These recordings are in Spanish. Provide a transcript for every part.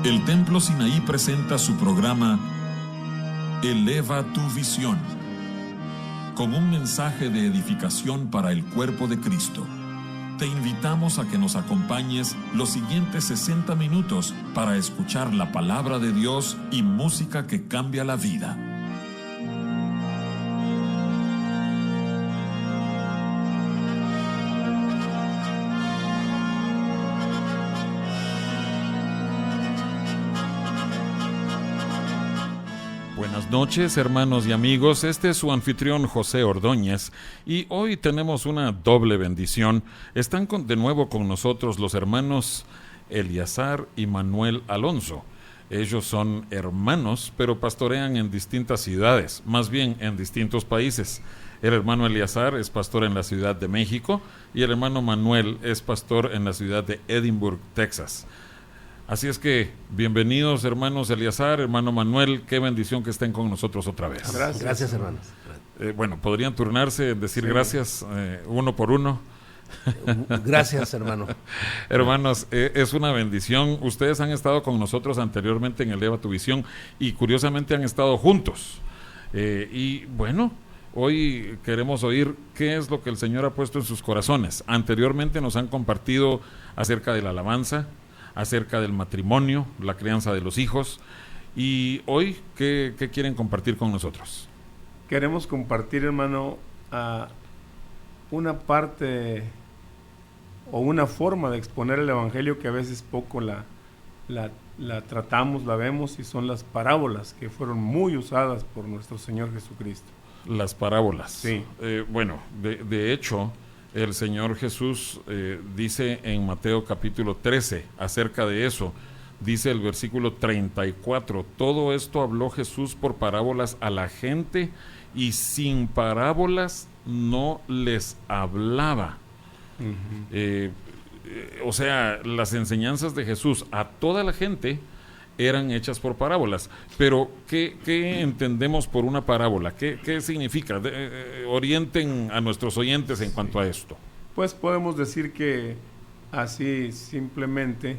El Templo Sinaí presenta su programa Eleva tu Visión, con un mensaje de edificación para el cuerpo de Cristo. Te invitamos a que nos acompañes los siguientes 60 minutos para escuchar la palabra de Dios y música que cambia la vida. Buenas noches, hermanos y amigos. Este es su anfitrión José Ordóñez y hoy tenemos una doble bendición. Están de nuevo con nosotros los hermanos Eliazar y Manuel Alonso. Ellos son hermanos, pero pastorean en distintas ciudades, más bien en distintos países. El hermano Eliazar es pastor en la Ciudad de México y el hermano Manuel es pastor en la ciudad de Edinburgh, Texas. Así es que, bienvenidos hermanos Eliazar, hermano Manuel, qué bendición que estén con nosotros otra vez. Gracias hermanos. Bueno, ¿podrían turnarse en decir gracias uno por uno? Gracias hermano. Hermanos, es una bendición. Ustedes han estado con nosotros anteriormente en Eleva tu Visión y curiosamente han estado juntos. Y bueno, hoy queremos oír qué es lo que el Señor ha puesto en sus corazones. Anteriormente nos han compartido acerca de la alabanza, acerca del matrimonio, la crianza de los hijos, y hoy, ¿qué quieren compartir con nosotros? Queremos compartir, hermano, una parte o una forma de exponer el Evangelio que a veces poco la tratamos, la vemos, y son las parábolas que fueron muy usadas por nuestro Señor Jesucristo. Las parábolas. Sí. Bueno, de hecho, el Señor Jesús dice en Mateo capítulo 13 acerca de eso, dice el versículo 34, todo esto habló Jesús por parábolas a la gente y sin parábolas no les hablaba. Uh-huh. O sea, las enseñanzas de Jesús a toda la gente eran hechas por parábolas. Pero, ¿qué entendemos por una parábola? ¿Qué significa? Orienten a nuestros oyentes en cuanto a esto. Pues podemos decir que así simplemente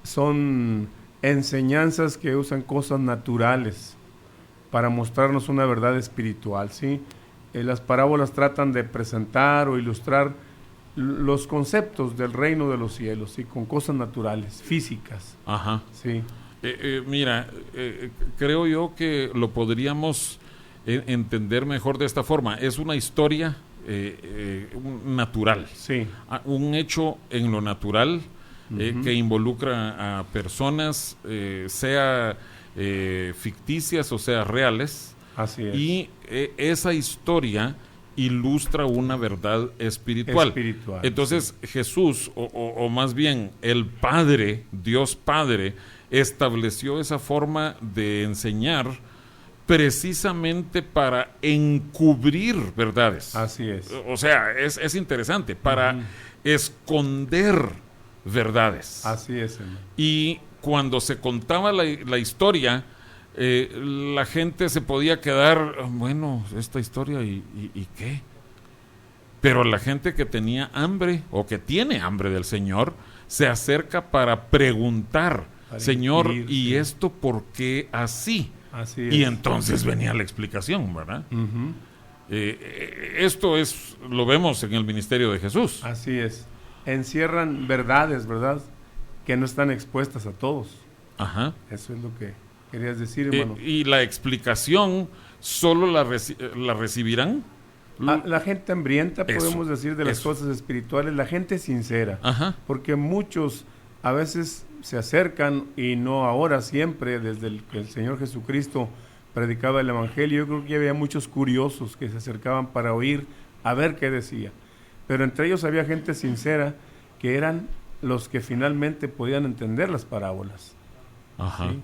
son enseñanzas que usan cosas naturales para mostrarnos una verdad espiritual, ¿sí? Las parábolas tratan de presentar o ilustrar los conceptos del reino de los cielos, ¿sí? Con cosas naturales, físicas. Ajá. Sí. Mira, creo yo que lo podríamos entender mejor de esta forma. Es una historia natural. Sí. Un hecho en lo natural uh-huh. que involucra a personas, sea ficticias o sea reales. Así es. Y esa historia ilustra una verdad espiritual. Entonces sí. Jesús, o más bien el Padre, Dios Padre, estableció esa forma de enseñar precisamente para encubrir verdades. Así es. O sea, es interesante, para esconder verdades. Así es, hermano. Y cuando se contaba la historia, la gente se podía quedar, bueno, esta historia y qué. Pero la gente que tenía hambre o que tiene hambre del Señor se acerca para preguntar, Señor, ¿y esto por qué así? Así es. Y entonces venía la explicación, ¿verdad? Uh-huh. Esto lo vemos en el ministerio de Jesús. Así es. Encierran verdades, ¿verdad? Que no están expuestas a todos. Ajá. Eso es lo que querías decir, hermano. Y la explicación solo la recibirán la gente hambrienta, podemos decir, de las cosas espirituales, la gente sincera. Ajá. Porque muchos a veces se acercan, y no ahora, siempre, desde que el Señor Jesucristo predicaba el Evangelio, yo creo que había muchos curiosos que se acercaban para oír, a ver qué decía. Pero entre ellos había gente sincera, que eran los que finalmente podían entender las parábolas. Ajá. ¿Sí?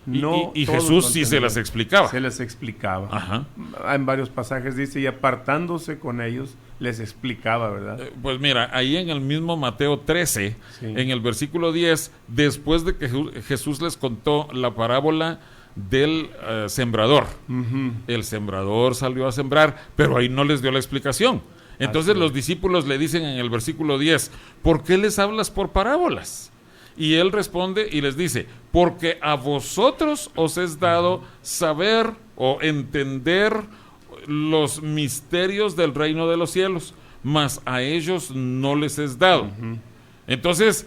No y Jesús sí se las explicaba. Se las explicaba. Ajá. En varios pasajes dice, y apartándose con ellos, les explicaba, ¿verdad? Pues mira, ahí en el mismo Mateo 13, sí. En el versículo 10, después de que Jesús les contó la parábola del sembrador, uh-huh. El sembrador salió a sembrar, pero ahí no les dio la explicación. Entonces los discípulos le dicen en el versículo 10, ¿por qué les hablas por parábolas? Y él responde y les dice, porque a vosotros os es dado saber o entender los misterios del reino de los cielos, mas a ellos no les es dado. Entonces,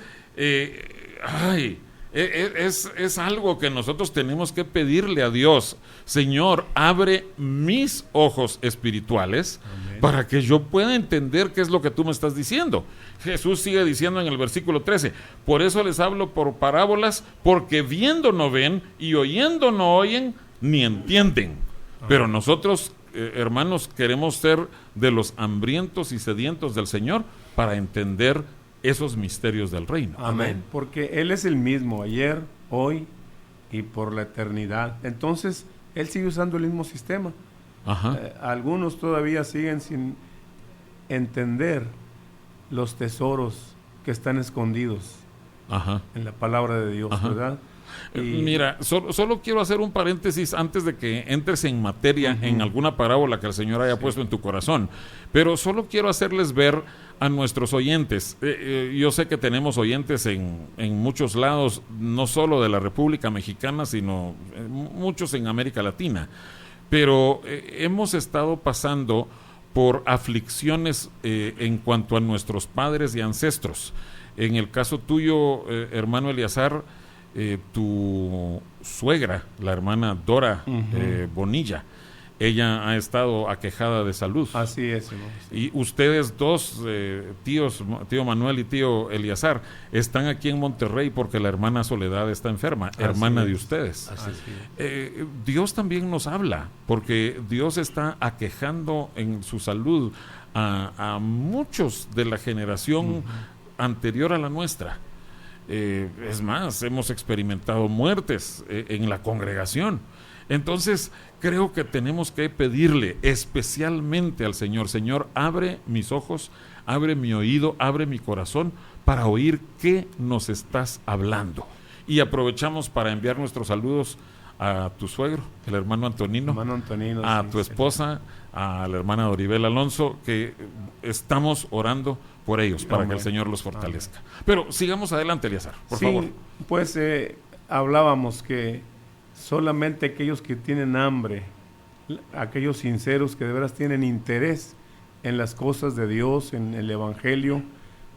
es algo que nosotros tenemos que pedirle a Dios. Señor, abre mis ojos espirituales. Amén. Para que yo pueda entender qué es lo que tú me estás diciendo. Jesús sigue diciendo en el versículo 13, por eso les hablo por parábolas, porque viendo no ven y oyendo no oyen ni entienden. Amén. Pero nosotros, hermanos, queremos ser de los hambrientos y sedientos del Señor para entender esos misterios del reino. Amén. Porque Él es el mismo ayer, hoy y por la eternidad. Entonces, Él sigue usando el mismo sistema. Algunos todavía siguen sin entender los tesoros que están escondidos en la palabra de Dios, ¿verdad? Mira, solo quiero hacer un paréntesis antes de que entres en materia en alguna parábola que el Señor haya puesto en tu corazón, pero solo quiero hacerles ver a nuestros oyentes, yo sé que tenemos oyentes en muchos lados, no solo de la República Mexicana, sino muchos en América Latina, pero hemos estado pasando por aflicciones en cuanto a nuestros padres y ancestros. En el caso tuyo, hermano Eliazar, tu suegra, la hermana Dora Bonilla, ella ha estado aquejada de salud. Así es, ¿no? Sí. Y ustedes dos, tíos, tío Manuel y tío Eliazar, están aquí en Monterrey porque la hermana Soledad está enferma, hermana de ustedes. Así es. Dios también nos habla, porque Dios está aquejando en su salud a muchos de la generación anterior a la nuestra. Es más, hemos experimentado muertes en la congregación. Entonces, creo que tenemos que pedirle especialmente al Señor, Señor, abre mis ojos, abre mi oído, abre mi corazón para oír qué nos estás hablando. Y aprovechamos para enviar nuestros saludos a tu suegro, el hermano Antonino, a tu esposa, a la hermana Doribel Alonso, que estamos orando por ellos, para que el Señor los fortalezca. Pero sigamos adelante, Eliazar, por favor. Pues hablábamos que solamente aquellos que tienen hambre, aquellos sinceros que de veras tienen interés en las cosas de Dios, en el Evangelio,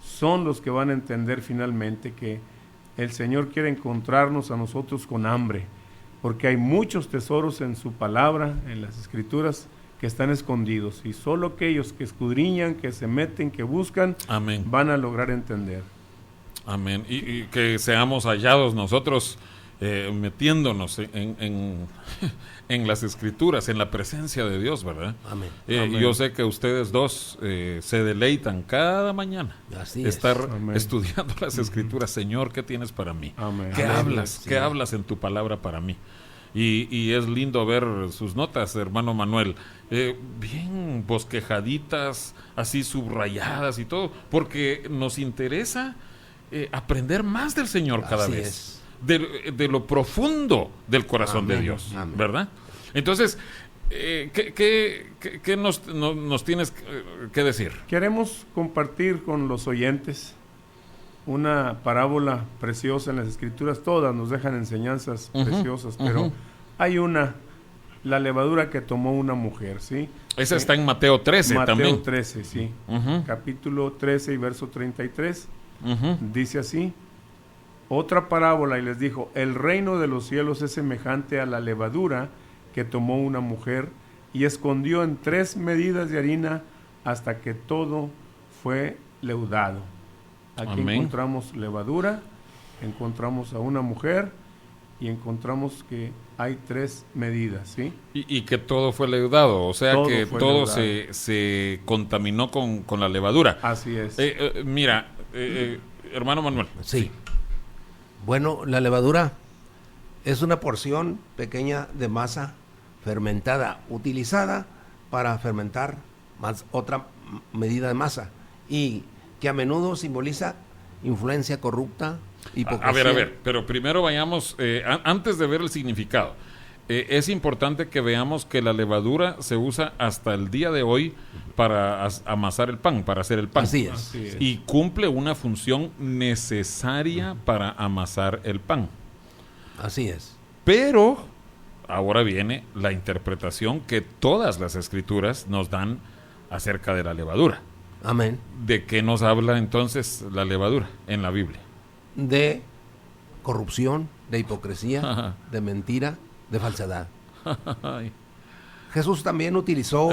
son los que van a entender finalmente que el Señor quiere encontrarnos a nosotros con hambre, porque hay muchos tesoros en su palabra, en las Escrituras, que están escondidos, y solo aquellos que escudriñan, que se meten, que buscan, amén, van a lograr entender. Amén. Y que seamos hallados nosotros metiéndonos en las Escrituras, en la presencia de Dios, ¿verdad? Amén. Amén. Yo sé que ustedes dos se deleitan cada mañana estar estudiando las Escrituras. Señor, ¿qué tienes para mí? Amén. ¿Qué Amén. hablas? Sí. ¿Qué hablas en tu palabra para mí? Y es lindo ver sus notas, hermano Manuel, bien bosquejaditas, así subrayadas y todo, porque nos interesa aprender más del Señor cada así vez. Es. De lo profundo del corazón de Dios, ¿verdad? Entonces, ¿qué nos tienes que decir? Queremos compartir con los oyentes una parábola preciosa en las Escrituras. Todas nos dejan enseñanzas preciosas, pero hay una, la levadura que tomó una mujer, ¿sí? Esa está en Mateo 13 también. Mateo 13, sí. Capítulo 13 y verso 33. Dice así: otra parábola, y les dijo: el reino de los cielos es semejante a la levadura que tomó una mujer y escondió en 3 medidas de harina hasta que todo fue leudado. Aquí encontramos levadura, encontramos a una mujer y encontramos que hay 3 medidas, ¿sí? Y que todo fue leudado, o sea que todo se contaminó con la levadura. Así es. Mira, hermano Manuel. Sí. Bueno, la levadura es una porción pequeña de masa fermentada, utilizada para fermentar otra medida de masa, y que a menudo simboliza influencia corrupta, hipocresía. A ver, pero primero vayamos, antes de ver el significado, es importante que veamos que la levadura se usa hasta el día de hoy para amasar el pan, para hacer el pan. Así es. Y cumple una función necesaria para amasar el pan. Así es. Pero ahora viene la interpretación que todas las escrituras nos dan acerca de la levadura. Amén. ¿De qué nos habla entonces la levadura en la Biblia? De corrupción, de hipocresía, Ajá. de mentira, de falsedad. Jesús también utilizó...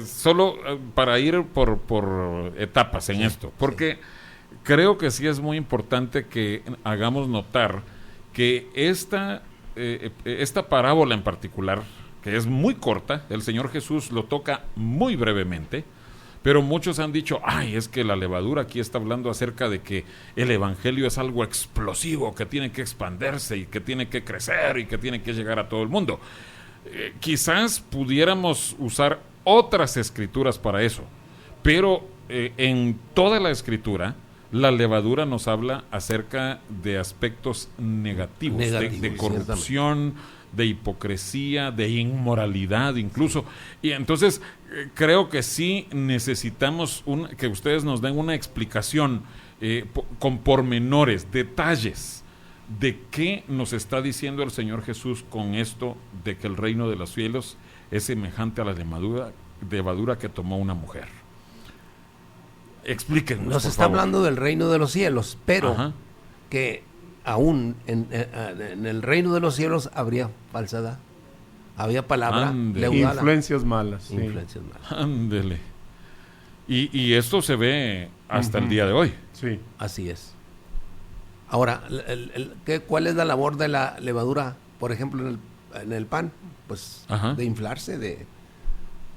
Solo para ir por etapas en esto, porque creo que sí es muy importante que hagamos notar que esta parábola en particular, que es muy corta, el Señor Jesús lo toca muy brevemente, pero muchos han dicho, ay, es que la levadura aquí está hablando acerca de que el evangelio es algo explosivo, que tiene que expandirse y que tiene que crecer y que tiene que llegar a todo el mundo. Quizás pudiéramos usar otras escrituras para eso, pero en toda la escritura la levadura nos habla acerca de aspectos negativos, de corrupción, de hipocresía, de inmoralidad incluso. Y entonces creo que sí necesitamos que ustedes nos den una explicación con pormenores, detalles de qué nos está diciendo el Señor Jesús con esto de que el reino de los cielos es semejante a la levadura que tomó una mujer. Explíquenos, Nos por está favor. hablando del reino de los cielos, pero Ajá. que aún en el reino de los cielos habría falsedad, había palabra Ande. leudada. Influencias malas. Sí. Influencias malas. Ándele. Y esto se ve hasta el día de hoy. Sí. Así es. Ahora, ¿cuál es la labor de la levadura, por ejemplo, en el pan? Pues Ajá. de inflarse,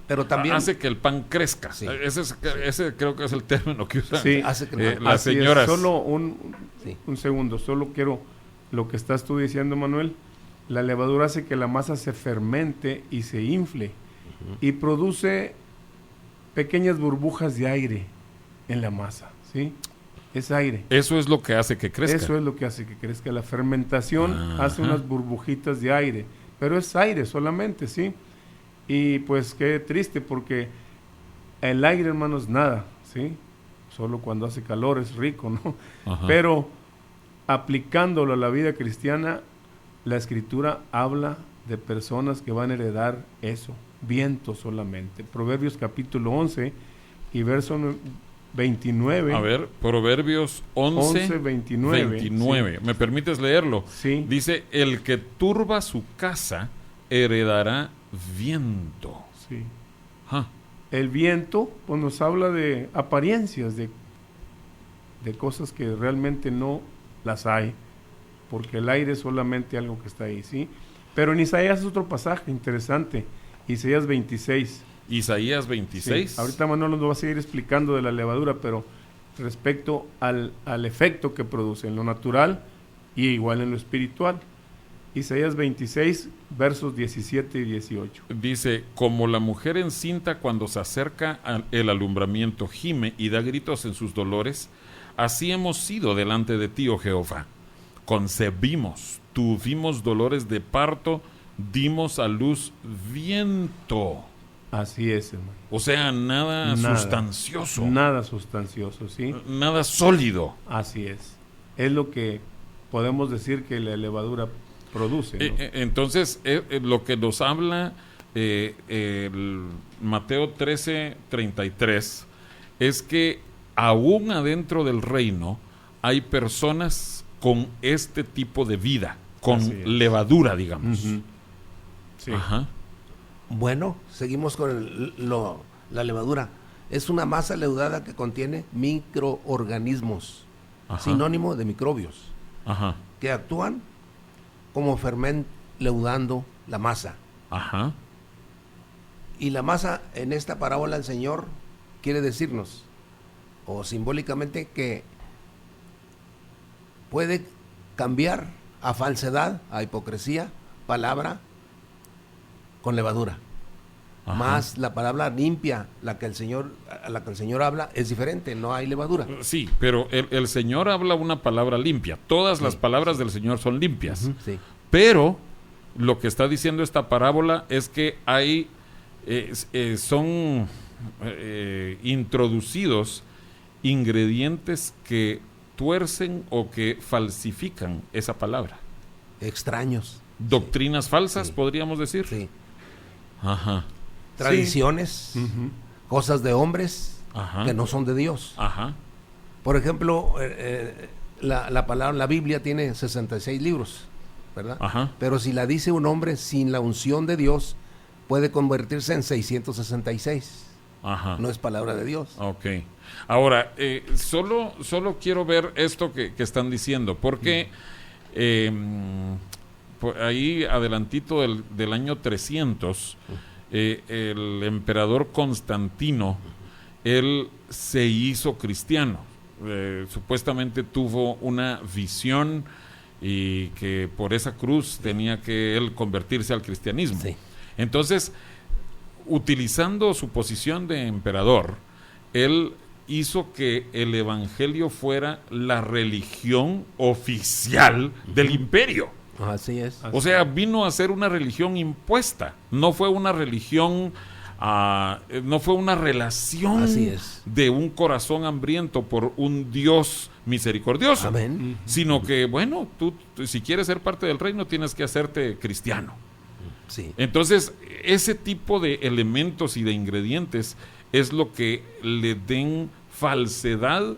pero también Hace que el pan crezca. Sí. Ese creo que es el término que usan Sí. hace que las Así es. señoras. Solo Sí. un segundo, solo quiero lo que estás tú diciendo, Manuel. La levadura hace que la masa se fermente y se infle y produce pequeñas burbujas de aire en la masa, ¿sí? Es aire. Eso es lo que hace que crezca. Eso es lo que hace que crezca. La fermentación Ajá. hace unas burbujitas de aire, pero es aire solamente, ¿sí? Y pues qué triste porque el aire, hermano, es nada, ¿sí? Solo cuando hace calor es rico, ¿no? Ajá. Pero aplicándolo a la vida cristiana, la Escritura habla de personas que van a heredar eso, viento solamente. Proverbios capítulo 11 y verso 29. A ver, Proverbios 11, 29. 29. ¿Me permites leerlo? Sí. Dice, el que turba su casa heredará viento. Sí. Ajá. El viento pues, nos habla de apariencias, de cosas que realmente no las hay, porque el aire es solamente algo que está ahí, ¿sí? Pero en Isaías es otro pasaje interesante, Isaías 26. Isaías 26. Sí, ahorita Manuel nos va a seguir explicando de la levadura, pero respecto al efecto que produce en lo natural y igual en lo espiritual. Isaías 26, versos 17 y 18. Dice, como la mujer encinta cuando se acerca el alumbramiento gime y da gritos en sus dolores, así hemos sido delante de ti, oh Jehová. Concebimos, tuvimos dolores de parto, dimos a luz viento. Así es, hermano. O sea, nada sustancioso. Nada sustancioso, ¿sí? Nada sólido. Así es. Es lo que podemos decir que la levadura produce, ¿no? Entonces, lo que nos habla el Mateo 13:33 es que aún adentro del reino hay personas con este tipo de vida, con levadura, digamos. Ujú. Sí. Ajá. Bueno, seguimos con la levadura. Es una masa leudada que contiene microorganismos, Ajá. sinónimo de microbios, Ajá. que actúan como fermento leudando la masa. Ajá. Y la masa en esta parábola el Señor quiere decirnos, o simbólicamente, que puede cambiar a falsedad, a hipocresía, palabra con levadura. Ajá. Más la palabra limpia, a la que el Señor habla, es diferente, no hay levadura. Sí, pero el Señor habla una palabra limpia. Todas las palabras del Señor son limpias. Sí. Pero lo que está diciendo esta parábola es que hay son introducidos ingredientes que tuercen o que falsifican esa palabra. Extraños. Doctrinas falsas, Sí. podríamos decir. Sí. Ajá. Tradiciones, cosas de hombres Ajá. que no son de Dios. Ajá. Por ejemplo, la palabra, la Biblia tiene 66 libros, ¿verdad? Ajá. Pero si la dice un hombre sin la unción de Dios, puede convertirse en 666. Ajá. No es palabra de Dios. Ok. Ahora, solo quiero ver esto que están diciendo, porque ahí adelantito del año 300, el emperador Constantino, él se hizo cristiano. Supuestamente tuvo una visión y que por esa cruz tenía que él convertirse al cristianismo. Sí. Entonces, utilizando su posición de emperador, él hizo que el evangelio fuera la religión oficial del imperio. Así es. O sea, vino a ser una religión impuesta, no fue una religión, no fue una relación Así es. de un corazón hambriento por un Dios misericordioso, Amén. sino que, bueno, tú si quieres ser parte del reino tienes que hacerte cristiano. Sí. Entonces, ese tipo de elementos y de ingredientes es lo que le den falsedad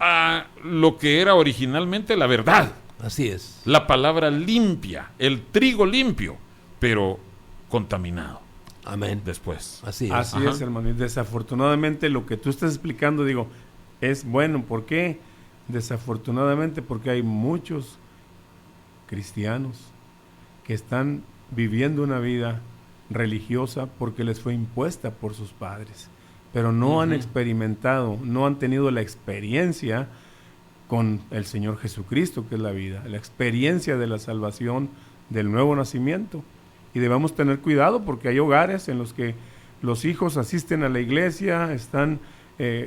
a lo que era originalmente la verdad. Así es. La palabra limpia, el trigo limpio, pero contaminado Amén. después. Así es. Así Ajá. es, hermano. Y desafortunadamente lo que tú estás explicando, digo, es bueno. ¿Por qué? Desafortunadamente porque hay muchos cristianos que están viviendo una vida religiosa porque les fue impuesta por sus padres, pero no han experimentado, no han tenido la experiencia con el Señor Jesucristo, que es la vida, la experiencia de la salvación, del nuevo nacimiento. Y debemos tener cuidado porque hay hogares en los que los hijos asisten a la iglesia,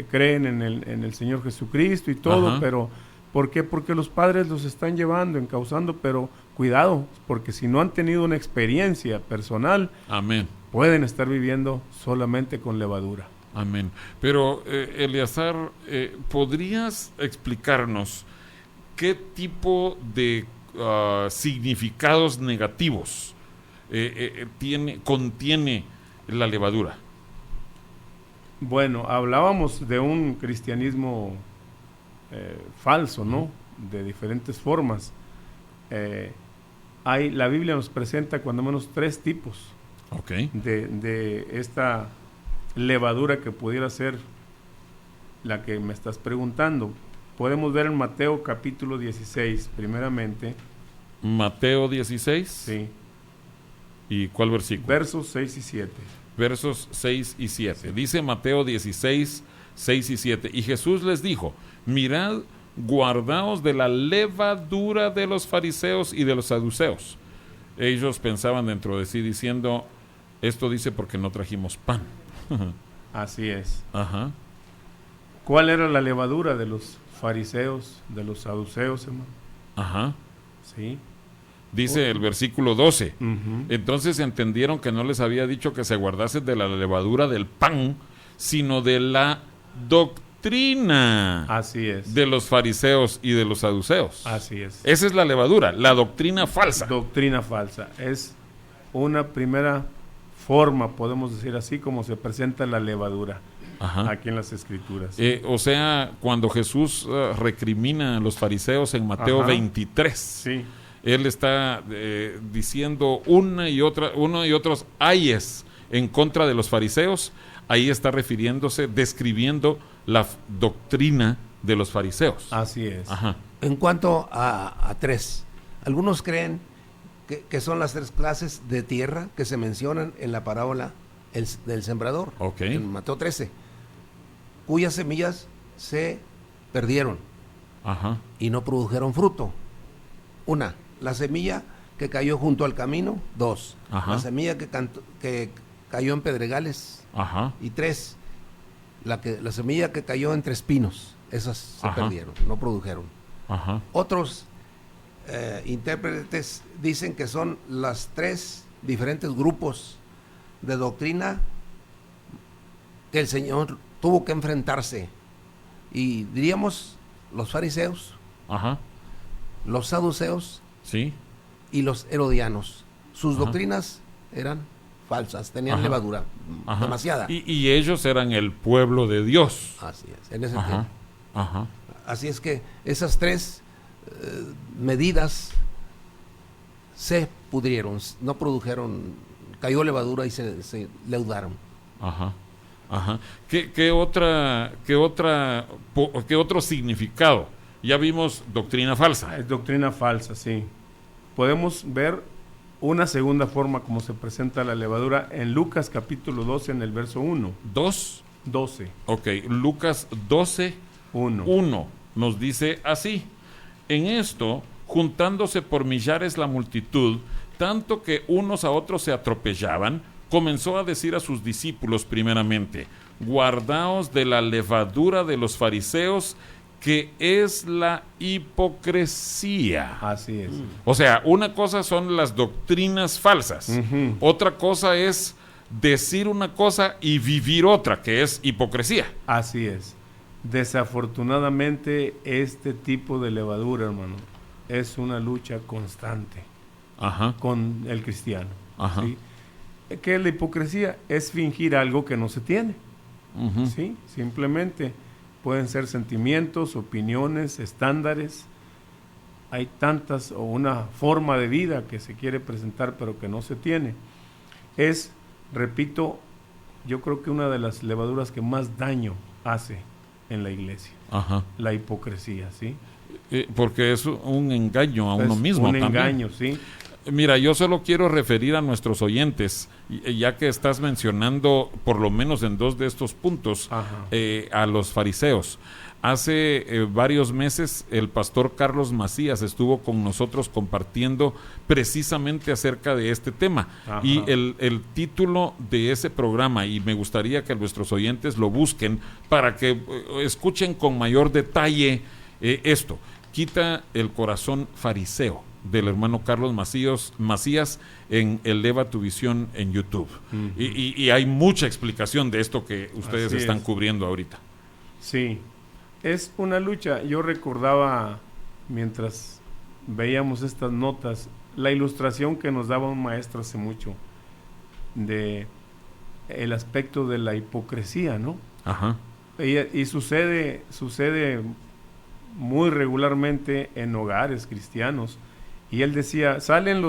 creen en el Señor Jesucristo y todo, Ajá. pero ¿por qué? Porque los padres los están llevando, encauzando, pero cuidado, porque si no han tenido una experiencia personal, Amén. pueden estar viviendo solamente con levadura. Amén. Pero, Eleazar, ¿podrías explicarnos qué tipo de significados negativos contiene la levadura? Bueno, hablábamos de un cristianismo falso, ¿no? De diferentes formas. La Biblia nos presenta cuando menos 3 tipos Ok. de esta levadura que pudiera ser la que me estás preguntando. Podemos ver en Mateo capítulo 16, primeramente. Mateo 16. Sí. ¿Y cuál versículo? Versos 6 y 7. Versos 6 y 7. Dice Mateo 16, 6 y 7. Y Jesús les dijo: mirad, guardaos de la levadura de los fariseos y de los saduceos. Ellos pensaban dentro de sí diciendo: esto dice porque no trajimos pan. Así es. Ajá. ¿Cuál era la levadura de los fariseos, de los saduceos, hermano? Ajá. Sí. Dice el versículo 12. Ujú. Entonces entendieron que no les había dicho que se guardasen de la levadura del pan, sino de la doctrina Así es. de los fariseos y de los saduceos. Así es. Esa es la levadura, la doctrina falsa. Doctrina falsa. Es una primera forma, podemos decir así, como se presenta la levadura Ajá. aquí en las Escrituras. O sea, cuando Jesús recrimina a los fariseos en Mateo Ajá. 23, Sí. él está diciendo uno y otros ayes en contra de los fariseos. Ahí está refiriéndose, describiendo la doctrina de los fariseos. Así es. Ajá. En cuanto a 3, algunos creen que son las 3 clases de tierra que se mencionan en la parábola del sembrador, Ok. en Mateo 13, cuyas semillas se perdieron Ajá. y no produjeron fruto. 1, la semilla que cayó junto al camino. 2, Ajá. la semilla que cayó en pedregales. Ajá. Y 3, la semilla que cayó entre espinos. Esas se Ajá. perdieron, no produjeron. Ajá. Otros intérpretes dicen que son las 3 diferentes grupos de doctrina que el Señor tuvo que enfrentarse. Y diríamos los fariseos, Ajá. los saduceos Sí. y los herodianos. Sus Ajá. doctrinas eran falsas, tenían Ajá. levadura, Ajá. demasiada. Y ellos eran el pueblo de Dios. Así es, en ese Ajá. tiempo. Ajá. Así es que esas 3 medidas se pudrieron, no produjeron, cayó levadura y se leudaron. Ajá. Ajá. ¿Qué otro significado? Ya vimos doctrina falsa. Es doctrina falsa, sí. Podemos ver una segunda forma como se presenta la levadura en Lucas capítulo 12 en el verso 1. 2. 12. Ok, Lucas 12, 1. 1 nos dice así: en esto, juntándose por millares la multitud, tanto que unos a otros se atropellaban, comenzó a decir a sus discípulos primeramente: guardaos de la levadura de los fariseos, que es la hipocresía. Así es. O sea, una cosa son las doctrinas falsas, Ujú. otra cosa es decir una cosa y vivir otra, que es hipocresía. Así es. Desafortunadamente, este tipo de levadura, hermano, es una lucha constante Ajá, con el cristiano. ajá. ¿Sí? ¿Qué es la hipocresía? Es fingir algo que no se tiene. Ujú. ¿Sí? Simplemente pueden ser sentimientos, opiniones, estándares. Hay tantas, o una forma de vida que se quiere presentar pero que no se tiene. Es, repito, yo creo que una de las levaduras que más daño hace en la iglesia, Ajá. la hipocresía, ¿sí? Porque es un engaño a uno Es mismo un también. engaño, ¿sí? Mira, yo solo quiero referir a nuestros oyentes, ya que estás mencionando, por lo menos en 2 de estos puntos, Ajá. a los fariseos. Hace varios meses el pastor Carlos Macías estuvo con nosotros compartiendo precisamente acerca de este tema. Ajá. Y el título de ese programa, y me gustaría que nuestros oyentes lo busquen para que escuchen con mayor detalle esto: quita el corazón fariseo, del hermano Carlos Macías en Eleva tu Visión en YouTube. Uh-huh. Y hay mucha explicación de esto que ustedes Así están es. cubriendo ahorita. Sí, es una lucha. Yo recordaba, mientras veíamos estas notas, la ilustración que nos daba un maestro hace mucho de el aspecto de la hipocresía, ¿no? Ajá. Y sucede muy regularmente en hogares cristianos. Y él decía, salen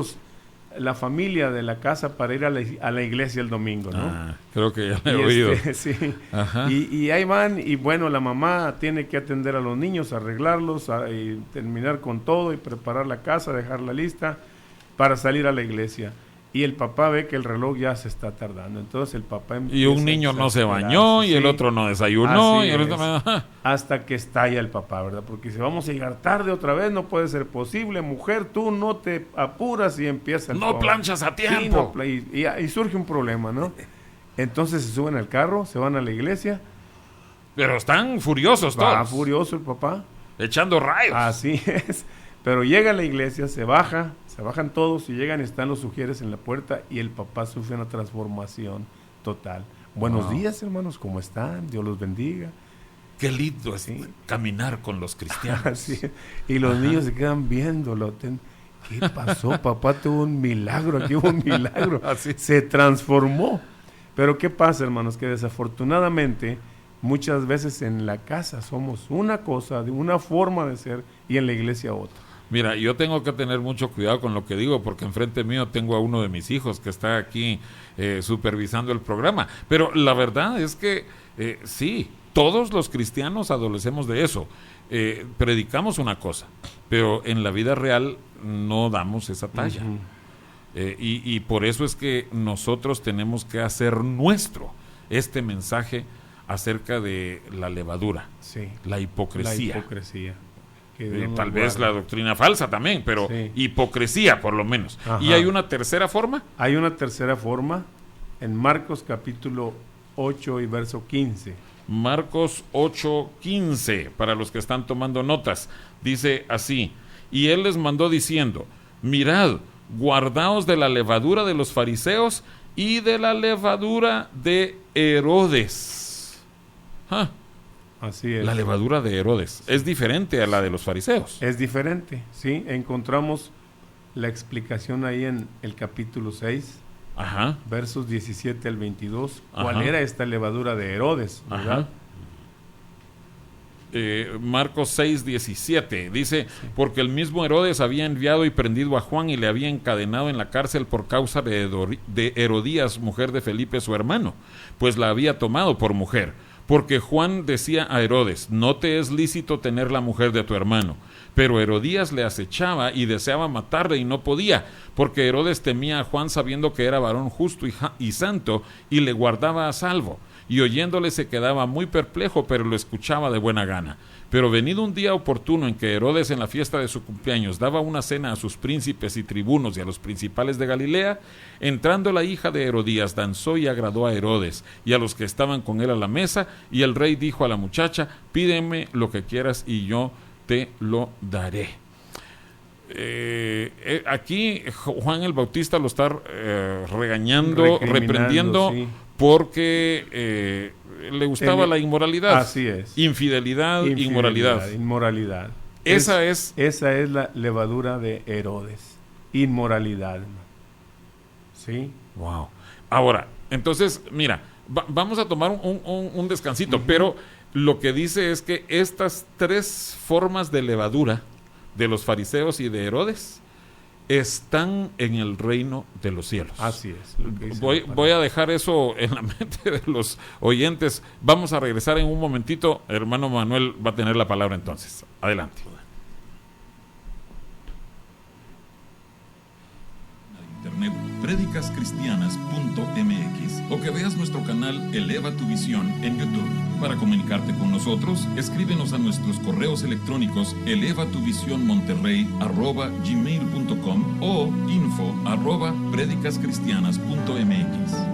la familia de la casa para ir a la iglesia el domingo, ¿no? Creo que ya lo he Y oído. sí. Ajá. Y ahí van, y bueno, la mamá tiene que atender a los niños, arreglarlos, y terminar con todo, y preparar la casa, dejarla lista para salir a la iglesia. Y el papá ve que el reloj ya se está tardando. Entonces el papá Y un niño no se bañó, y el otro no desayunó, Así y el es. otro... Hasta que estalla el papá, ¿verdad? Porque si vamos a llegar tarde otra vez, no puede ser posible. Mujer, tú no te apuras, y empieza el No problema. planchas a Sí, tiempo. y surge un problema, ¿no? Entonces se suben al carro, se van a la iglesia. Pero están furiosos Va todos. furioso el papá. Echando rayos. Así es. Pero llega a la iglesia, se bajan todos, y llegan y están los sugieres en la puerta, y el papá sufre una transformación total. Buenos Wow. días, hermanos, ¿cómo están? Dios los bendiga. Qué lindo es Sí. caminar con los cristianos. Así es. Y los niños se quedan viéndolo. ¿Qué pasó? Papá tuvo un milagro, aquí hubo un milagro. Así. Se transformó. Pero ¿qué pasa, hermanos? Que desafortunadamente muchas veces en la casa somos una cosa, de una forma de ser, y en la iglesia otra. Mira, yo tengo que tener mucho cuidado con lo que digo, porque enfrente mío tengo a uno de mis hijos que está aquí supervisando el programa. Pero la verdad es que sí, todos los cristianos adolecemos de eso. Predicamos una cosa, pero en la vida real no damos esa talla. Uh-huh. Y por eso es que nosotros tenemos que hacer nuestro este mensaje acerca de la levadura, Sí. la hipocresía. La hipocresía. Que Dios nos Tal vez guarde. la doctrina falsa también, pero Sí. hipocresía por lo menos. Ajá. ¿Y hay una tercera forma? Hay una tercera forma en Marcos capítulo 8 y verso 15. Marcos 8:15, para los que están tomando notas, dice así: Y él les mandó diciendo: mirad, guardaos de la levadura de los fariseos y de la levadura de Herodes. ¿Ah? Así es. La levadura de Herodes es diferente a la de los fariseos. Es diferente, sí. Encontramos la explicación ahí en el capítulo 6, Ajá. versos 17 al 22. ¿Cuál Ajá. era esta levadura de Herodes? ¿Verdad? Ajá. Marcos 6:17 dice: porque el mismo Herodes había enviado y prendido a Juan y le había encadenado en la cárcel por causa de Herodías, mujer de Felipe su hermano, pues la había tomado por mujer. Porque Juan decía a Herodes: no te es lícito tener la mujer de tu hermano. Pero Herodías le acechaba y deseaba matarle y no podía, porque Herodes temía a Juan sabiendo que era varón justo y santo, y le guardaba a salvo. Y oyéndole se quedaba muy perplejo, pero lo escuchaba de buena gana. Pero venido un día oportuno en que Herodes en la fiesta de su cumpleaños daba una cena a sus príncipes y tribunos y a los principales de Galilea, entrando la hija de Herodías danzó y agradó a Herodes y a los que estaban con él a la mesa, y el rey dijo a la muchacha: pídeme lo que quieras y yo te lo daré. Aquí Juan el Bautista lo está regañando, reprendiendo, sí, porque le gustaba la inmoralidad. Así es. Infidelidad, inmoralidad. Inmoralidad. Esa es la levadura de Herodes. Inmoralidad. ¿Sí? Wow. Ahora, entonces, mira, vamos a tomar un descansito, pero lo que dice es que estas tres formas de levadura de los fariseos y de Herodes están en el reino de los cielos. Así es. Voy a dejar eso en la mente de los oyentes. Vamos a regresar en un momentito. Hermano Manuel va a tener la palabra entonces. Adelante. Internet predicascristianas.mx o que veas nuestro canal Eleva tu Visión en YouTube. Para comunicarte con nosotros, escríbenos a nuestros correos electrónicos elevatuvisionmonterrey@gmail.com o info@predicascristianas.mx.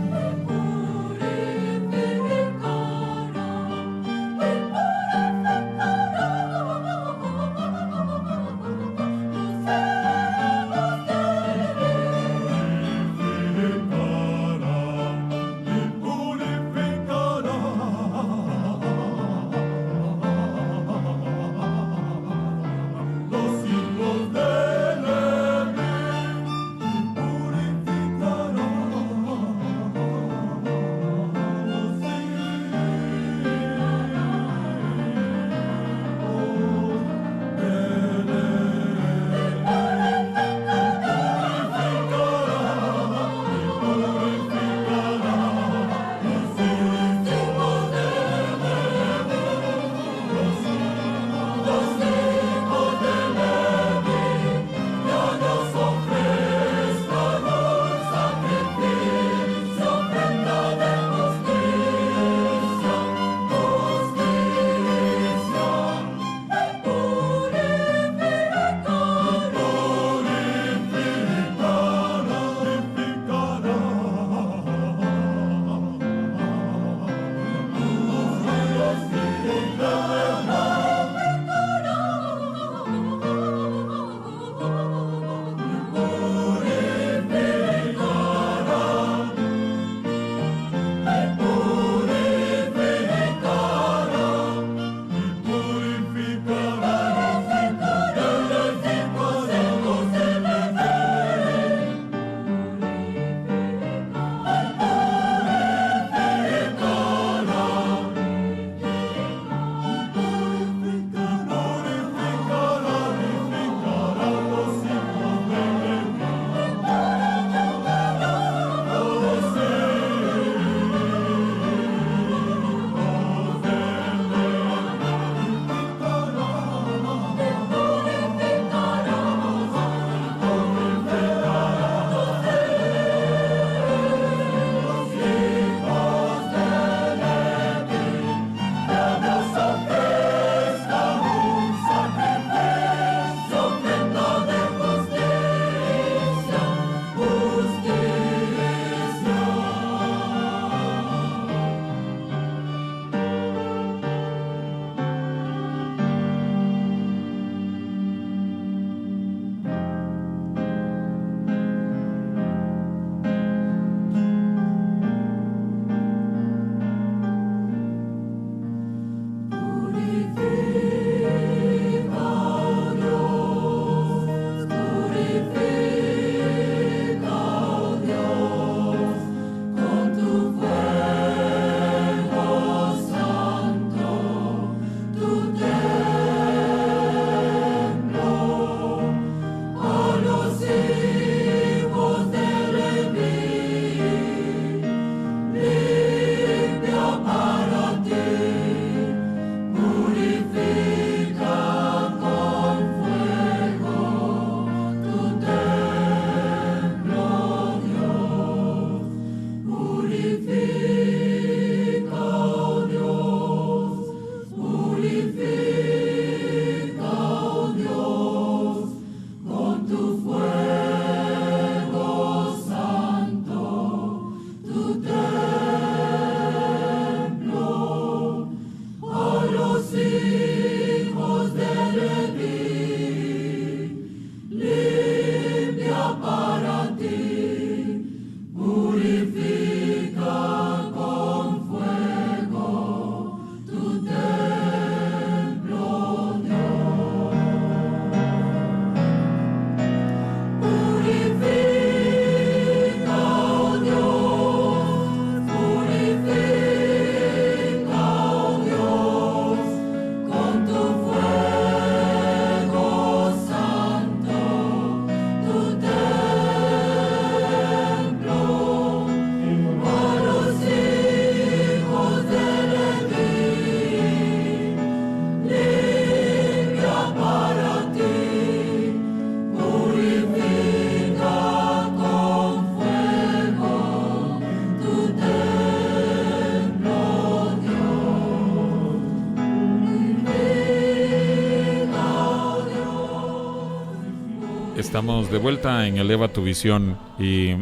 Estamos de vuelta en Eleva tu Visión y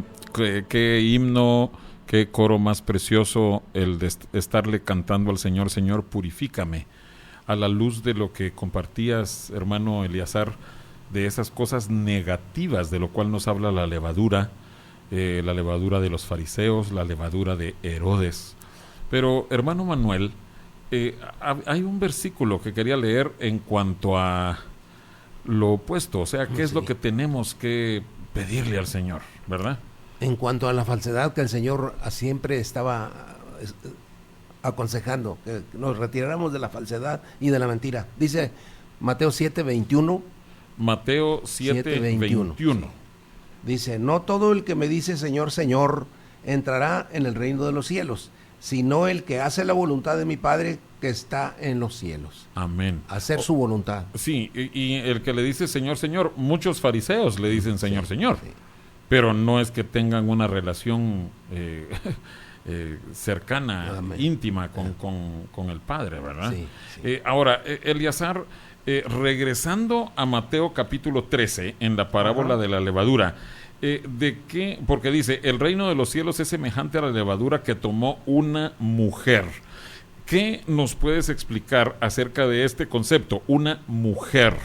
qué himno, qué coro más precioso el de estarle cantando al Señor, Señor, purifícame, a la luz de lo que compartías, hermano Eleazar, de esas cosas negativas de lo cual nos habla la levadura de los fariseos, la levadura de Herodes. Pero, hermano Manuel, hay un versículo que quería leer en cuanto a lo opuesto, o sea, ¿qué es lo que tenemos que pedirle al Señor, verdad? En cuanto a la falsedad, que el Señor siempre estaba aconsejando, que nos retiráramos de la falsedad y de la mentira. Dice Mateo 7:21. Mateo 7:21. Dice, no todo el que me dice Señor, Señor, entrará en el reino de los cielos, sino el que hace la voluntad de mi Padre que está en los cielos. Amén. Hacer su voluntad. Sí, y el que le dice Señor, Señor, muchos fariseos le dicen Señor, Sí, Señor, sí. pero no es que tengan una relación cercana, Amén. íntima con el Padre, ¿verdad? Sí, sí. Ahora, Eleazar, regresando a Mateo capítulo 13, en la parábola de la levadura, ¿de qué? Porque dice, el reino de los cielos es semejante a la levadura que tomó una mujer. ¿Qué nos puedes explicar acerca de este concepto, una mujer?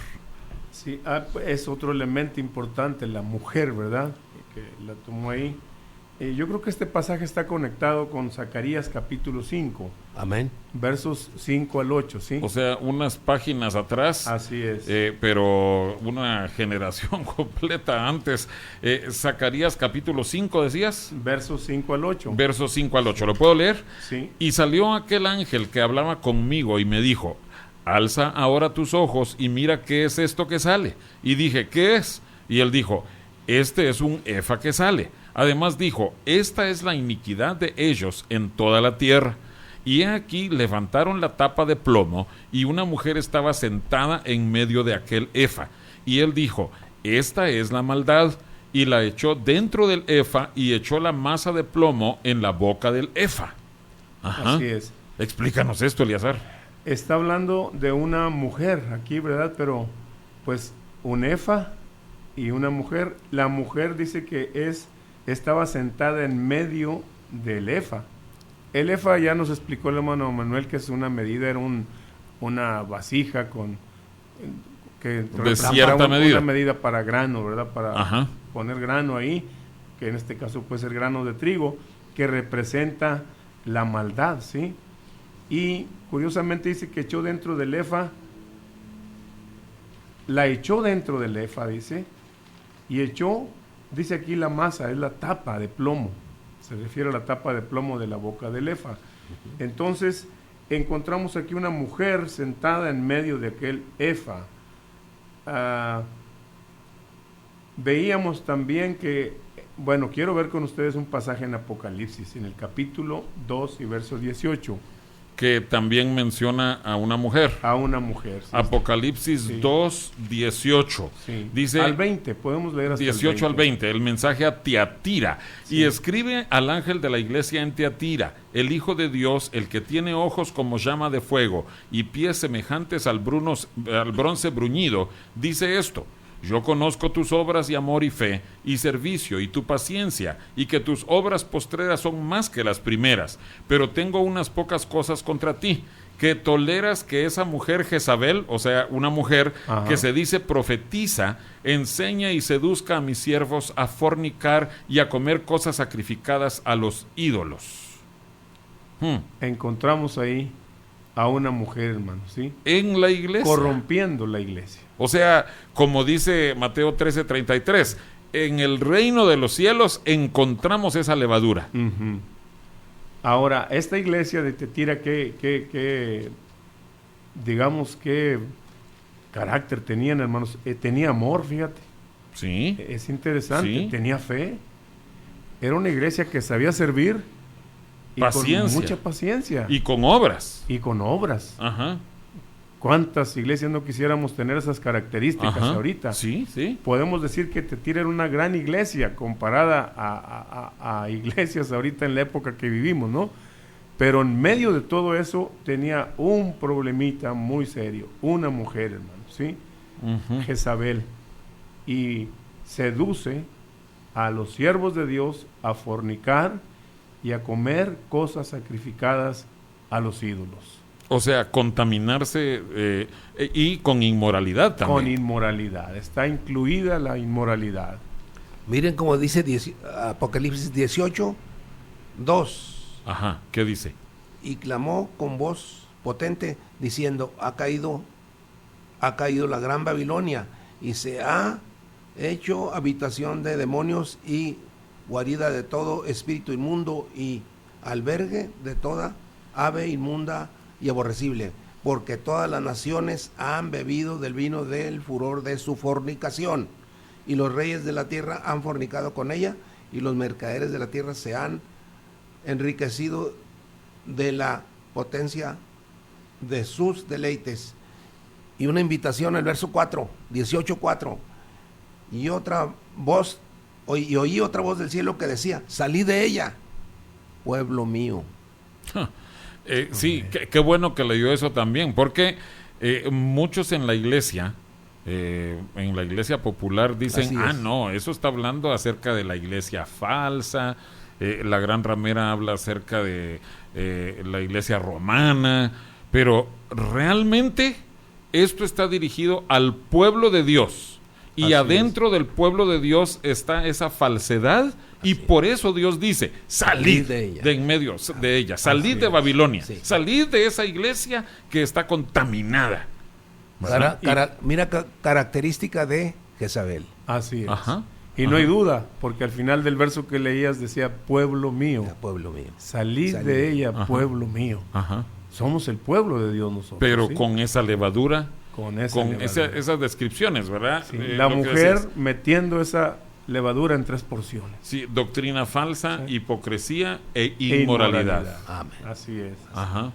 Sí, es otro elemento importante, la mujer, ¿verdad? Que la tomó ahí. Yo creo que este pasaje está conectado con Zacarías capítulo 5, Amén. versos 5 al 8, ¿sí? O sea, unas páginas atrás, Así es. pero una generación completa antes. Zacarías capítulo 5, decías. Versos 5 al 8. Versos 5 al 8. ¿Lo puedo leer? Sí. Y salió aquel ángel que hablaba conmigo y me dijo, alza ahora tus ojos y mira qué es esto que sale. Y dije, ¿qué es? Y él dijo, este es un efa que sale. Además dijo, esta es la iniquidad de ellos en toda la tierra. Y he aquí levantaron la tapa de plomo y una mujer estaba sentada en medio de aquel efa. Y él dijo, esta es la maldad. Y la echó dentro del efa y echó la masa de plomo en la boca del efa. Ajá. Así es. Explícanos esto, Eleazar. Está hablando de una mujer aquí, ¿verdad? Pero, pues, un efa y una mujer. La mujer dice que estaba sentada en medio del efa. El efa ya nos explicó el hermano Manuel que es una medida, era una vasija que de cierta medida. Una medida para grano, ¿verdad? Para Ajá. poner grano ahí, que en este caso puede ser grano de trigo, que representa la maldad, ¿sí? Y curiosamente dice que echó dentro del efa, la echó dentro del efa, dice, y echó, dice aquí la masa, es la tapa de plomo, se refiere a la tapa de plomo de la boca del efa. Entonces, encontramos aquí una mujer sentada en medio de aquel efa. Veíamos también que, bueno, quiero ver con ustedes un pasaje en Apocalipsis, en el capítulo 2 y verso 18. Que también menciona a una mujer. A una mujer. Sí, Apocalipsis sí. 2, 18. Sí. Dice, al 20, podemos leer hasta 18 al 20, el mensaje a Tiatira. Sí. Y escribe al ángel de la iglesia en Tiatira, el Hijo de Dios, el que tiene ojos como llama de fuego y pies semejantes al bronce bruñido, dice esto: yo conozco tus obras y amor y fe, y servicio y tu paciencia, y que tus obras postreras son más que las primeras, pero tengo unas pocas cosas contra ti, que toleras que esa mujer Jezabel, o sea, una mujer Ajá. que se dice profetiza, enseña y seduzca a mis siervos a fornicar y a comer cosas sacrificadas a los ídolos. Encontramos ahí a una mujer, hermano, ¿sí? En la iglesia. Corrompiendo la iglesia. O sea, como dice Mateo 13:33, en el reino de los cielos encontramos esa levadura. Uh-huh. Ahora, esta iglesia de Tiatira, digamos, qué carácter tenían, hermanos. Tenía amor, fíjate. Sí. Es interesante. Sí. Tenía fe. Era una iglesia que sabía servir. Y Paciencia. con mucha paciencia. Y con obras. Y con obras. Ajá. ¿Cuántas iglesias no quisiéramos tener esas características Ajá. ahorita? Sí, sí. Podemos decir que Tiatira era una gran iglesia comparada a iglesias ahorita en la época que vivimos, ¿no? Pero en medio de todo eso tenía un problemita muy serio, una mujer, hermano, ¿sí? Ujú. Jezabel. Y seduce a los siervos de Dios a fornicar y a comer cosas sacrificadas a los ídolos. O sea, contaminarse y con inmoralidad también. Con inmoralidad, está incluida la inmoralidad. Miren como dice Apocalipsis 18, 2. Ajá, ¿qué dice? Y clamó con voz potente, diciendo, ha caído la gran Babilonia, y se ha hecho habitación de demonios y guarida de todo espíritu inmundo y albergue de toda ave inmunda y aborrecible, porque todas las naciones han bebido del vino del furor de su fornicación, y los reyes de la tierra han fornicado con ella, y los mercaderes de la tierra se han enriquecido de la potencia de sus deleites. Y una invitación al verso 4, 18:4. Y oí otra voz del cielo que decía, salid de ella, pueblo mío. Sí, qué bueno que leyó eso también, porque muchos en la iglesia popular dicen, no, eso está hablando acerca de la iglesia falsa, la gran ramera habla acerca de la iglesia romana, pero realmente esto está dirigido al pueblo de Dios. Y así adentro del pueblo de Dios está esa falsedad, y por eso Dios dice, salid de en medio de ella, salid de Babilonia, salid de esa iglesia que está contaminada. Mira característica de Jezabel. Así es. Ajá. Y no hay duda, porque al final del verso que leías decía, pueblo mío. Pueblo mío. Salid de ella, Ajá. pueblo mío. Ajá. Somos el pueblo de Dios nosotros. Pero ¿sí? con esa levadura, con esas descripciones, ¿verdad? Sí, la mujer metiendo esa levadura en 3 porciones. Sí, doctrina falsa, hipocresía e inmoralidad. Amén. Así es. Ajá.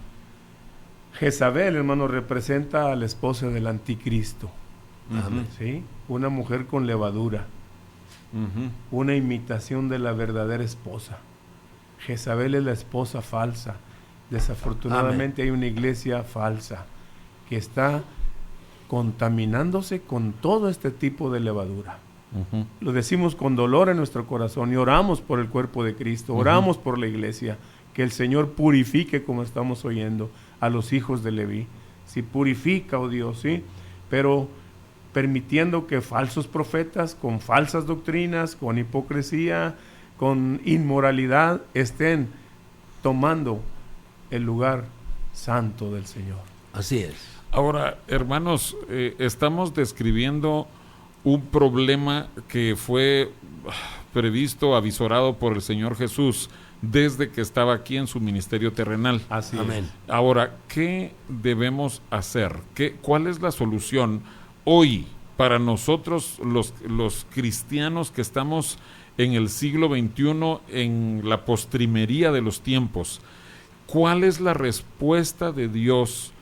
Jezabel, hermano, representa a la esposa del anticristo. Amén. ¿Sí? Una mujer con levadura. Una imitación de la verdadera esposa. Jezabel es la esposa falsa. Desafortunadamente hay una iglesia falsa que está contaminándose con todo este tipo de levadura. Lo decimos con dolor en nuestro corazón y oramos por el cuerpo de Cristo, oramos por la iglesia, que el Señor purifique, como estamos oyendo, a los hijos de Leví. Si purifica, oh Dios, sí, pero permitiendo que falsos profetas con falsas doctrinas, con hipocresía, con inmoralidad, estén tomando el lugar santo del Señor. Así es. Ahora, hermanos, estamos describiendo un problema que fue previsto, avisorado por el Señor Jesús desde que estaba aquí en su ministerio terrenal. Así Amén. es. Ahora, ¿qué debemos hacer? ¿Cuál es la solución hoy para nosotros los cristianos que estamos en el siglo XXI, en la postrimería de los tiempos? ¿Cuál es la respuesta de Dios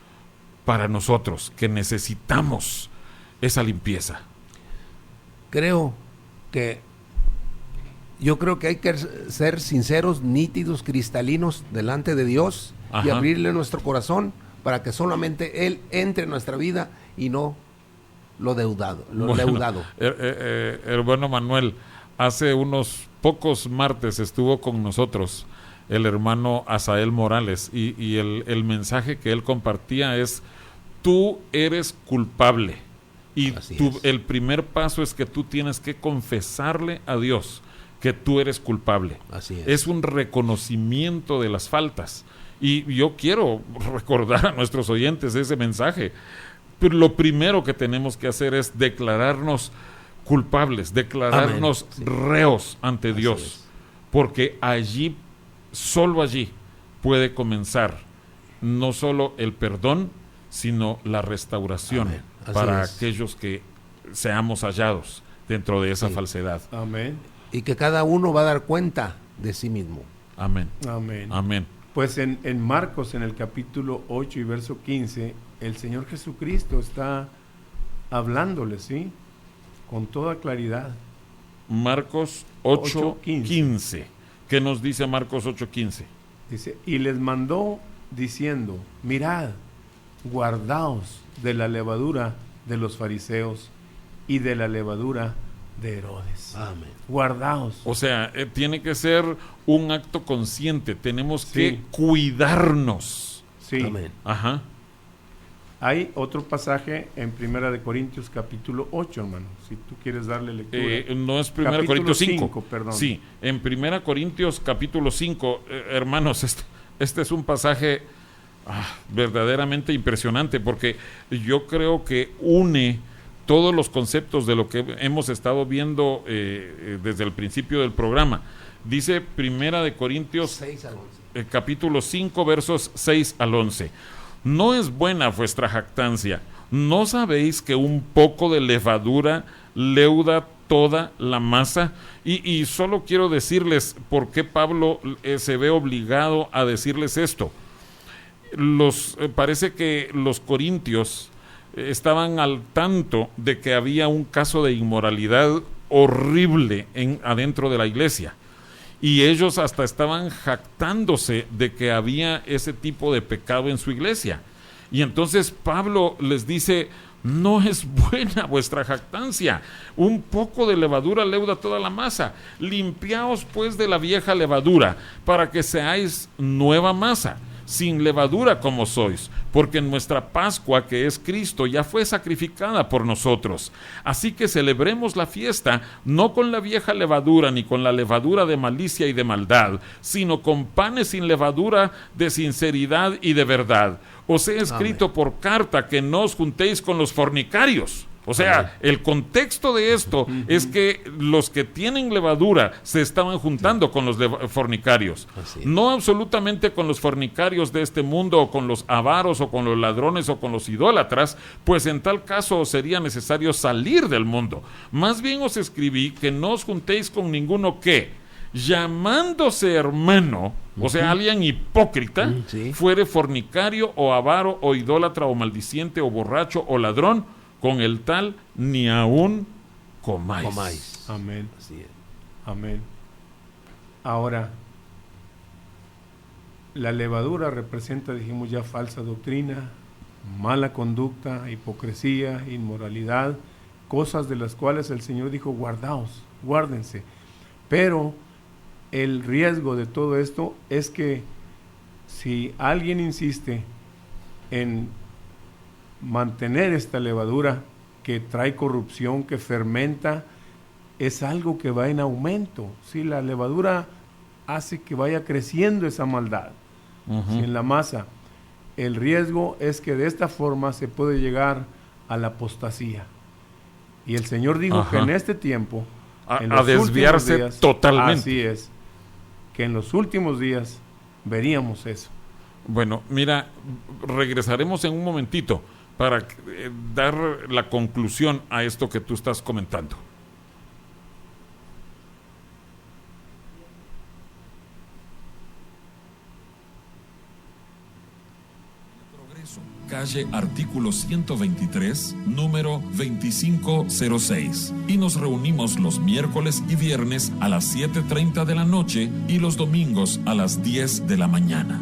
para nosotros que necesitamos esa limpieza? Yo creo que hay que ser sinceros, nítidos, cristalinos delante de Dios. Ajá. Y abrirle nuestro corazón para que solamente Él entre en nuestra vida y no lo leudado. Hermano Manuel, hace unos pocos martes estuvo con nosotros el hermano Asael Morales y el mensaje que él compartía es: tú eres culpable y el primer paso es que tú tienes que confesarle a Dios que tú eres culpable. Así es. Es un reconocimiento de las faltas, y yo quiero recordar a nuestros oyentes ese mensaje. Pero lo primero que tenemos que hacer es declararnos culpables, declararnos reos ante Dios, porque allí, solo allí puede comenzar no solo el perdón, sino la restauración para aquellos que seamos hallados dentro de esa falsedad. Amén. Y que cada uno va a dar cuenta de sí mismo. Amén. Amén. Amén. Pues en Marcos, en el capítulo 8 y verso 15, el Señor Jesucristo está hablándole, ¿sí? Con toda claridad. Marcos 8:15. ¿Qué nos dice Marcos 8:15? Dice, y les mandó diciendo, mirad, guardaos de la levadura de los fariseos y de la levadura de Herodes. Amén. Guardaos. O sea, tiene que ser un acto consciente. Tenemos Sí. que cuidarnos. Sí. Amén. Ajá. Hay otro pasaje en Primera de Corintios capítulo 8, hermano, si tú quieres darle lectura. No es 1 Capítulo Corintios 5. 5, perdón. Sí, en 1 Corintios capítulo 5, hermanos, este es un pasaje verdaderamente impresionante, porque yo creo que une todos los conceptos de lo que hemos estado viendo desde el principio del programa. Dice 1 de Corintios 6 al 11. capítulo 5, versos 6 al 11. No es buena vuestra jactancia. ¿No sabéis que un poco de levadura leuda toda la masa? Y solo quiero decirles por qué Pablo se ve obligado a decirles esto. Parece que los corintios estaban al tanto de que había un caso de inmoralidad horrible adentro de la iglesia. Y ellos hasta estaban jactándose de que había ese tipo de pecado en su iglesia. Y entonces Pablo les dice: no es buena vuestra jactancia. Un poco de levadura leuda toda la masa. Limpiaos pues de la vieja levadura, para que seáis nueva masa, sin levadura como sois, porque nuestra Pascua, que es Cristo, ya fue sacrificada por nosotros. Así que celebremos la fiesta, no con la vieja levadura, ni con la levadura de malicia y de maldad, sino con panes sin levadura de sinceridad y de verdad. Os he escrito por carta que no os juntéis con los fornicarios. O sea, el contexto de esto es que los que tienen levadura se estaban juntando con los fornicarios. No absolutamente con los fornicarios de este mundo, o con los avaros, o con los ladrones, o con los idólatras, pues en tal caso sería necesario salir del mundo. Más bien os escribí que no os juntéis con ninguno que, llamándose hermano, o sea, alguien hipócrita, fuere fornicario, o avaro, o idólatra, o maldiciente, o borracho, o ladrón, con el tal ni aún comáis. Amén. Así es. Amén. Ahora, la levadura representa, dijimos ya, falsa doctrina, mala conducta, hipocresía, inmoralidad, cosas de las cuales el Señor dijo: guardaos, guárdense. Pero el riesgo de todo esto es que si alguien insiste en mantener esta levadura que trae corrupción, que fermenta, es algo que va en aumento. ¿Sí? La levadura hace que vaya creciendo esa maldad ¿sí? en la masa. El riesgo es que de esta forma se puede llegar a la apostasía. Y el Señor dijo que en este tiempo, a desviarse días, totalmente. Así es, que en los últimos días veríamos eso. Bueno, mira, regresaremos en un momentito para dar la conclusión a esto que tú estás comentando. Progreso, calle Artículo 123, número 2506. Y nos reunimos los miércoles y viernes a las 7:30 de la noche y los domingos a las 10 de la mañana.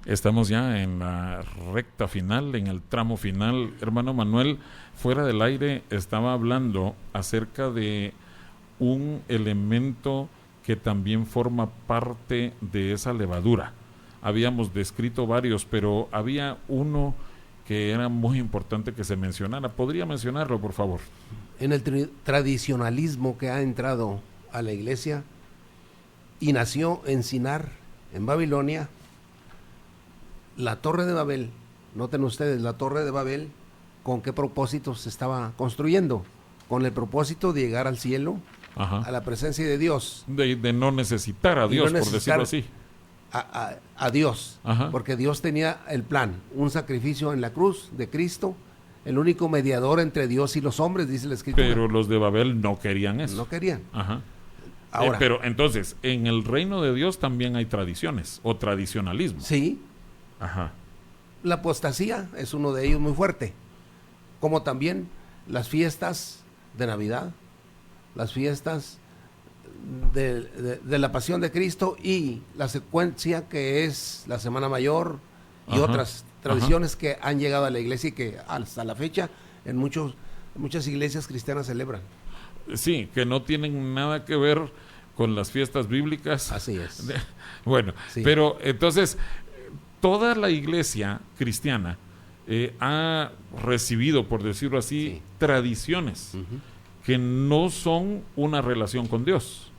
Estamos ya en la recta final, en el tramo final. Hermano Manuel, fuera del aire estaba hablando acerca de un elemento que también forma parte de esa levadura. Habíamos descrito varios, pero había uno que era muy importante que se mencionara. ¿Podría mencionarlo, por favor? En el tradicionalismo que ha entrado a la iglesia y nació en Sinar, en Babilonia, la Torre de Babel. Noten ustedes, la Torre de Babel, ¿con qué propósito se estaba construyendo? Con el propósito de llegar al cielo, Ajá. a la presencia de Dios. De no necesitar a Dios, por decirlo así. A Dios, Ajá. porque Dios tenía el plan, un sacrificio en la cruz de Cristo, el único mediador entre Dios y los hombres, dice la Escritura. Pero los de Babel no querían eso. No querían. Ajá. Ahora, pero entonces, en el reino de Dios también hay tradiciones o tradicionalismo. sí, Ajá. la apostasía es uno de ellos muy fuerte, como también las fiestas de Navidad, las fiestas de la Pasión de Cristo y la secuencia que es la Semana Mayor y Ajá. otras tradiciones que han llegado a la iglesia y que hasta la fecha en muchas iglesias cristianas celebran. Sí, que no tienen nada que ver con las fiestas bíblicas. Así es. Bueno, Sí. pero entonces, toda la iglesia cristiana ha recibido, por decirlo así, Sí. tradiciones Ujú. que no son una relación con Dios.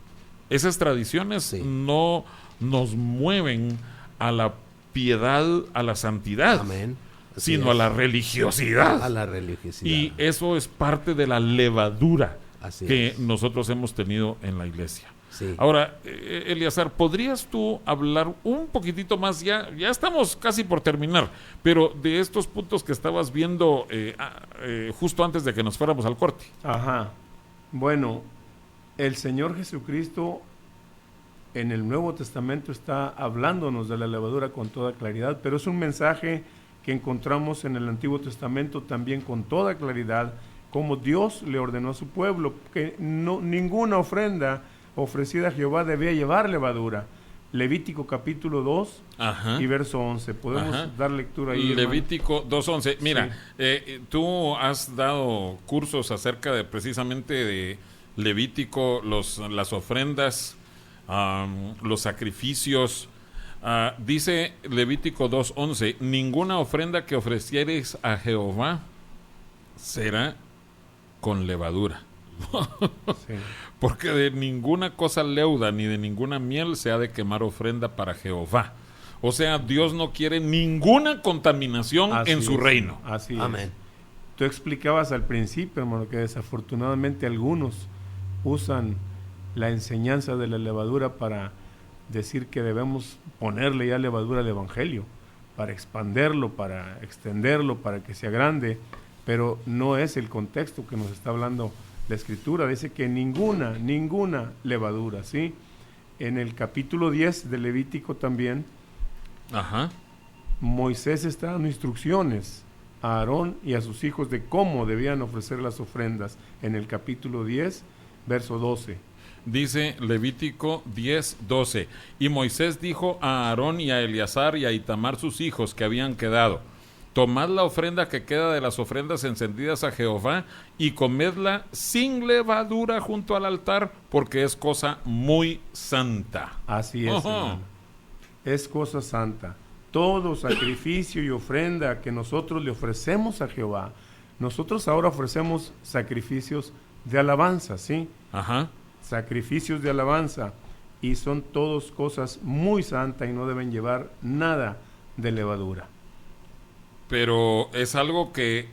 Esas tradiciones Sí. no nos mueven a la piedad, a la santidad, Amén. Así sino a es. la religiosidad. A la religiosidad. Y eso es parte de la levadura Así que es. nosotros hemos tenido en la iglesia. Sí. Ahora, Eleazar, ¿podrías tú hablar un poquitito más? Ya estamos casi por terminar, pero de estos puntos que estabas viendo justo antes de que nos fuéramos al corte. Ajá. Bueno, el Señor Jesucristo en el Nuevo Testamento está hablándonos de la levadura con toda claridad, pero es un mensaje que encontramos en el Antiguo Testamento también con toda claridad, como Dios le ordenó a su pueblo, que ninguna ofrenda ofrecida a Jehová debía llevar levadura. Levítico capítulo 2 Ajá. y verso 11. ¿Podemos Ajá. dar lectura ahí, hermano? Levítico 2:11. Mira, tú has dado cursos acerca de precisamente de Levítico, las ofrendas, los sacrificios. Dice Levítico 2:11, ninguna ofrenda que ofrecieres a Jehová será con levadura. Sí. Porque de ninguna cosa leuda ni de ninguna miel se ha de quemar ofrenda para Jehová. O sea, Dios no quiere ninguna contaminación Así en su es, reino. Así Amén. es. Tú explicabas al principio, hermano, que desafortunadamente algunos usan la enseñanza de la levadura para decir que debemos ponerle ya levadura al Evangelio, para expanderlo, para extenderlo, para que sea grande, pero no es el contexto que nos está hablando la Escritura. Dice que ninguna levadura, ¿sí? En el capítulo 10 de Levítico también, Ajá. Moisés está dando instrucciones a Aarón y a sus hijos de cómo debían ofrecer las ofrendas. En el capítulo 10, verso 12. Dice Levítico 10:12. Y Moisés dijo a Aarón y a Eleazar y a Itamar sus hijos que habían quedado: tomad la ofrenda que queda de las ofrendas encendidas a Jehová y comedla sin levadura junto al altar, porque es cosa muy santa. Así es, Ajá. hermano. Es cosa santa. Todo sacrificio y ofrenda que nosotros le ofrecemos a Jehová, nosotros ahora ofrecemos sacrificios de alabanza, ¿sí? Ajá. Sacrificios de alabanza, y son todos cosas muy santas y no deben llevar nada de levadura. Pero es algo que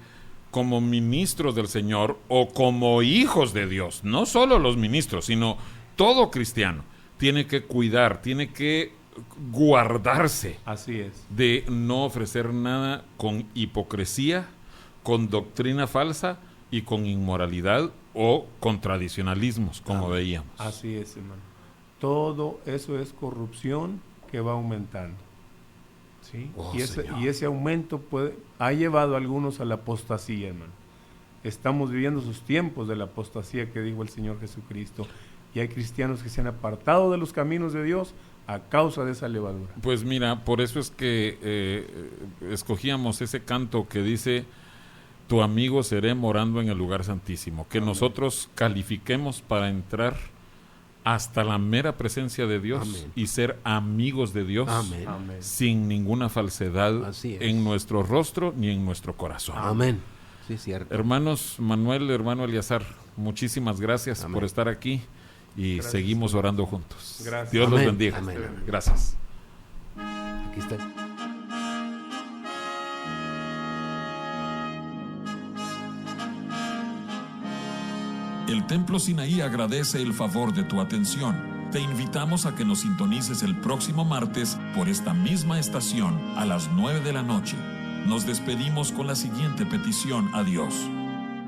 como ministros del Señor o como hijos de Dios, no solo los ministros, sino todo cristiano, tiene que cuidar, tiene que guardarse Así es. de no ofrecer nada con hipocresía, con doctrina falsa y con inmoralidad o con tradicionalismos, como veíamos. Así es, hermano. Todo eso es corrupción que va aumentando. ¿Sí? Oh, y Señor. ese aumento ha llevado a algunos a la apostasía, hermano. Estamos viviendo sus tiempos de la apostasía que dijo el Señor Jesucristo. y hay cristianos que se han apartado de los caminos de Dios a causa de esa levadura. Pues mira, por eso es que escogíamos ese canto que dice: tu amigo seré morando en el lugar santísimo. Que Amén. Nosotros califiquemos para entrar hasta la mera presencia de Dios. Amén. Y ser amigos de Dios. Amén. Amén. Sin ninguna falsedad Así es. en nuestro rostro ni en nuestro corazón. Amén. Sí, cierto. Hermanos Manuel, hermano Eliazar, muchísimas gracias Amén. por estar aquí y Gracias. seguimos orando juntos. Gracias. Dios los Amén. bendiga. Amén. Gracias. Aquí está. El Templo Sinaí agradece el favor de tu atención. Te invitamos a que nos sintonices el próximo martes por esta misma estación a las 9 de la noche. Nos despedimos con la siguiente petición a Dios.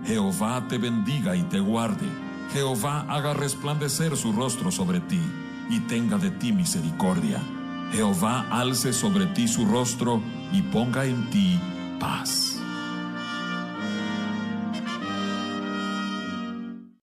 Jehová te bendiga y te guarde. Jehová haga resplandecer su rostro sobre ti y tenga de ti misericordia. Jehová alce sobre ti su rostro y ponga en ti paz.